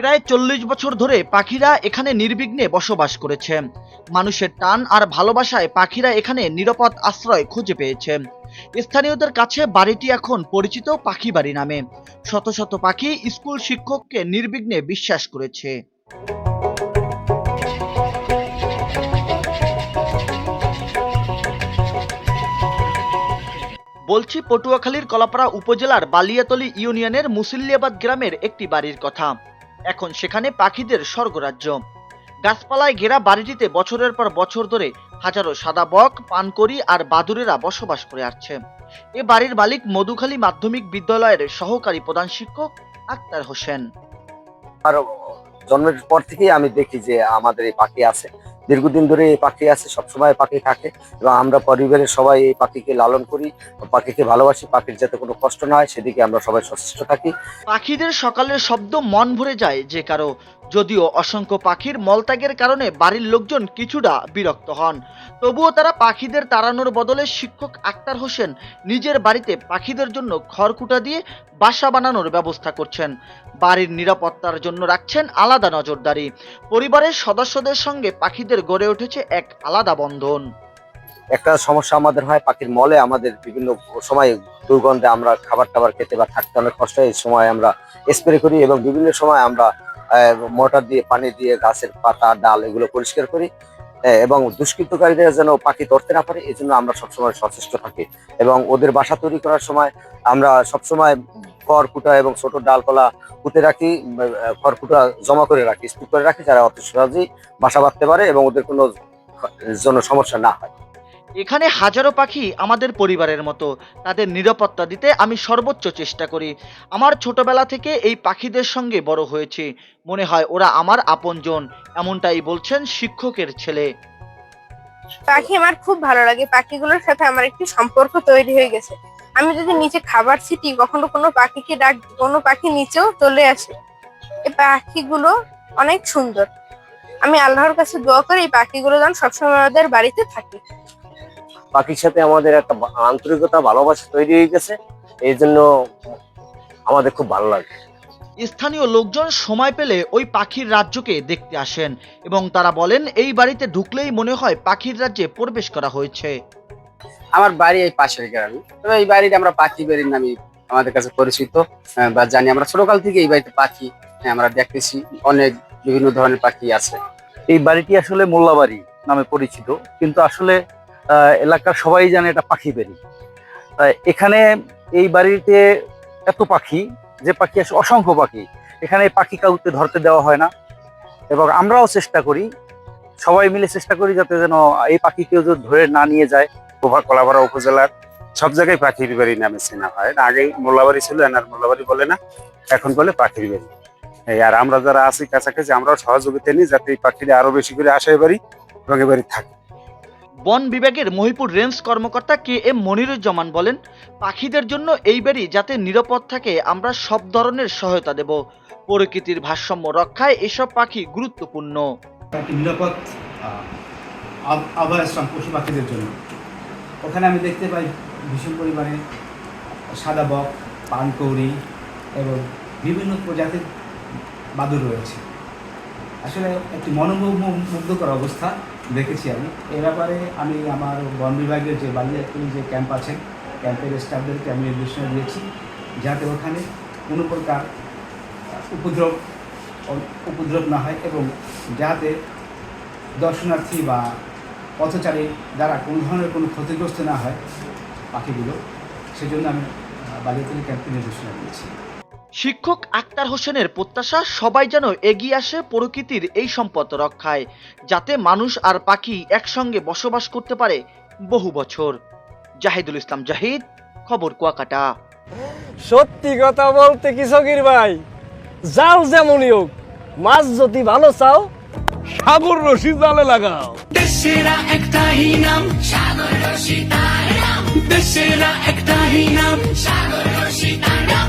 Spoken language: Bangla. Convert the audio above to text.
প্রায় ৪০ বছর ধরে পাখিরা এখানে নির্বিঘ্নে বসবাস করেছে। মানুষের টান আর ভালোবাসায় পাখিরা এখানে নিরাপদ আশ্রয় খুঁজে পেয়েছে। স্থানীয়দের কাছে বাড়িটি এখন পরিচিত পাখি বাড়ি নামে। শত শত পাখি স্কুল শিক্ষককে নির্বিঘ্নে বিশ্বাস করেছে। বলছি পটুয়াখালীর কলাপাড়া উপজেলার বালিয়াতলী ইউনিয়নের মুসল্লিয়াবাদ গ্রামের একটি বাড়ির কথা। এখন সেখানে পাখিদের স্বর্গরাজ্য। গাছপালায় ঘেরা বাড়িটিতে বছরের পর বছর ধরে হাজারো সাদা বক, পানকড়ি আর বাদুড়েরা বসবাস করে আসছে। এ বাড়ির মালিক মধুখালী মাধ্যমিক বিদ্যালয়ের সহকারী প্রধান শিক্ষক আক্তার হোসেন। আর জন্মের পর থেকেই আমি দেখি যে আমাদের এই পাখি আছে, দীর্ঘদিন ধরে এই পাখি আছে, সবসময় পাখি থাকে এবং আমরা পরিবারের সবাই এই পাখিকে লালন করি, পাখিকে ভালোবাসি। পাখির যাতে কোনো কষ্ট না হয় সেদিকে আমরা সবাই সচেষ্ট থাকি। পাখিদের সকালের শব্দ মন ভরে যায় যে কারো। যদিও অসংখ্য পাখির মলত্যাগের কারণে বাড়ির লোকজন কিছুটা বিরক্ত হন, তবুও তারা পাখিদের তাড়ানোর বদলে শিক্ষক আক্তার হোসেন নিজের বাড়িতে পাখিদের জন্য খড়কুটা দিয়ে বাসা বানানোর ব্যবস্থা করছেন। বাড়ির নিরাপত্তার জন্য রাখছেন আলাদা নজরদারি। পরিবারের সদস্যদের সঙ্গে পাখিদের গড়ে উঠেছে এক আলাদা বন্ধন। একটা সমস্যা আমাদের হয়, পাখির মলে আমাদের বিভিন্ন সময় দুর্গন্ধে আমরা খাবার টাবার খেতে বা থাকতে অনেক কষ্ট হয়। এই সময় আমরা স্প্রে করি এবং বিভিন্ন সময় আমরা মোটর দিয়ে পানি দিয়ে গাছের পাতা ডাল এগুলো পরিষ্কার করি এবং দুষ্কৃতকারীরা যেন পাখি ধরতে না পারে এই জন্য আমরা সবসময় সচেষ্ট থাকি। এবং ওদের বাসা তৈরি করার সময় আমরা সবসময় খড়কুটা এবং ছোট ডালপালা পুঁতে রাখি, খড়কুটা জমা করে রাখি, স্তূপ করে রাখি, যারা অত সহজেই বাসা বাঁধতে পারে এবং ওদের কোনো জন্য সমস্যা না হয়। এখানে হাজারো পাখি আমাদের পরিবারের মতো। তাদের নিরাপত্তা দিতে আমি সর্বোচ্চ চেষ্টা করি। আমার ছোটবেলা থেকে এই পাখিদের সঙ্গে বড় হয়েছি, মনে হয় ওরা আমার আপনজন। এমনটাই বলছেন শিক্ষকের ছেলে। পাখি আমার খুব ভালো লাগে, পাখিগুলোর সাথে আমার একটি সম্পর্ক তৈরি হয়ে গেছে। আমি যদি নিচে খাবার ছিটি, কখনো কোনো পাখিকে ডাক, কোনো পাখি নিচেও চলে আসে। এই পাখিগুলো অনেক সুন্দর। আমি আল্লাহর কাছে দোয়া করি এই পাখিগুলো যেন সবসময় আমাদের বাড়িতে থাকে। পাখির সাথে আমাদের একটা আন্তরিকতা ভালোবাসা তৈরি হয়ে গেছে, এই জন্য আমাদের খুব ভালো লাগে। স্থানীয় লোকজন সময় পেলে ওই পাখির রাজ্যকে দেখতে আসেন এবং তারা বলেন এই বাড়িতে ঢুকলেই মনে হয় পাখির রাজ্যে প্রবেশ করা হয়েছে। আমার বাড়ি এই পাশের গ্রামে, তবে এই বাড়িতে আমরা পাখি বাড়ির নামে আমাদের কাছে পরিচিত বা জানি। আমরা ছোটকাল থেকে এই বাড়িতে পাখি আমরা দেখতেছি, অনেক বিভিন্ন ধরনের পাখি আছে। এই বাড়িটি আসলে মোল্লাবাড়ি নামে পরিচিত, কিন্তু আসলে এলাকার সবাই জানে এটা পাখি বাড়ি। এখানে এই বাড়িতে এত পাখি, যে পাখি আসলে অসংখ্য পাখি, এখানে পাখি কাউকে ধরতে দেওয়া হয় না এবং আমরাও চেষ্টা করি, সবাই মিলে চেষ্টা করি যাতে যেন এই পাখি কেউ যদি ধরে না নিয়ে যায়। কলাপাড়া উপজেলার সব জায়গায় পাখির বাড়ি নামে চেনা হয়। আগে মোল্লাবাড়ি ছিল, এনার মোল্লাবাড়ি বলে না, এখন বলে পাখির বাড়ি। আর আমরা যারা আছি কাছাকাছি আমরাও সহযোগিতা নিই যাতে এই পাখিরা আরো বেশি করে আসে এবারই এবং এবারই থাকে। বন বিভাগের মহিপুর রেঞ্জ কর্মকর্তা KM মনিরুজ্জামান বলেন, পাখিদের জন্য এই বাড়ি যাতে নিরাপদ থাকে আমরা সব ধরনের সহায়তা দেব। প্রকৃতির ভারসাম্য রক্ষায় এসব পাখি গুরুত্বপূর্ণ। নিরাপদ আবাসস্থল পশু পাখিদের জন্য ওখানে আমি দেখতে পাই ভীষণ পরিমাণে সাদা বক, পানকৌড়ি এবং বিভিন্ন প্রজাতির বাদুড় রয়েছে। আসলে একটি মনোমুগ্ধকর অবস্থা দেখেছি আমি। এ ব্যাপারে আমি আমার বন বিভাগের যে বালিয়াতলী যে ক্যাম্প আছে, ক্যাম্পের স্টাফদেরকে আমি নির্দেশনা দিয়েছি যাতে ওখানে কোনো প্রকার উপদ্রব না হয় এবং যাতে দর্শনার্থী বা পথচারী দ্বারা কোনো ধরনের কোনো ক্ষতিগ্রস্ত না হয় পাখিগুলো, সেজন্য আমি বালিয়াতলী ক্যাম্পে নির্দেশনা দিয়েছি। শিক্ষক আক্তার হোসেনের প্রত্যাশা সবাই যেন এগিয়ে আসে প্রকৃতির এই সম্পদ রক্ষায়, যাতে মানুষ আর পাখি একসঙ্গে বসবাস করতে পারে বহু বছর। জাহিদুল ইসলাম জাহিদ, খবর কুয়াকাটা। সত্যি কথা বলতে কি সগির ভাই, যাও যেমনই হোক, মাছ যদি ভালো চাও সাগর রশি জালে লাগাও। দেশেরা একটাই নাম সাগর রশি, তার নাম দেশেরা একটাই নাম সাগর রশি, তার নাম।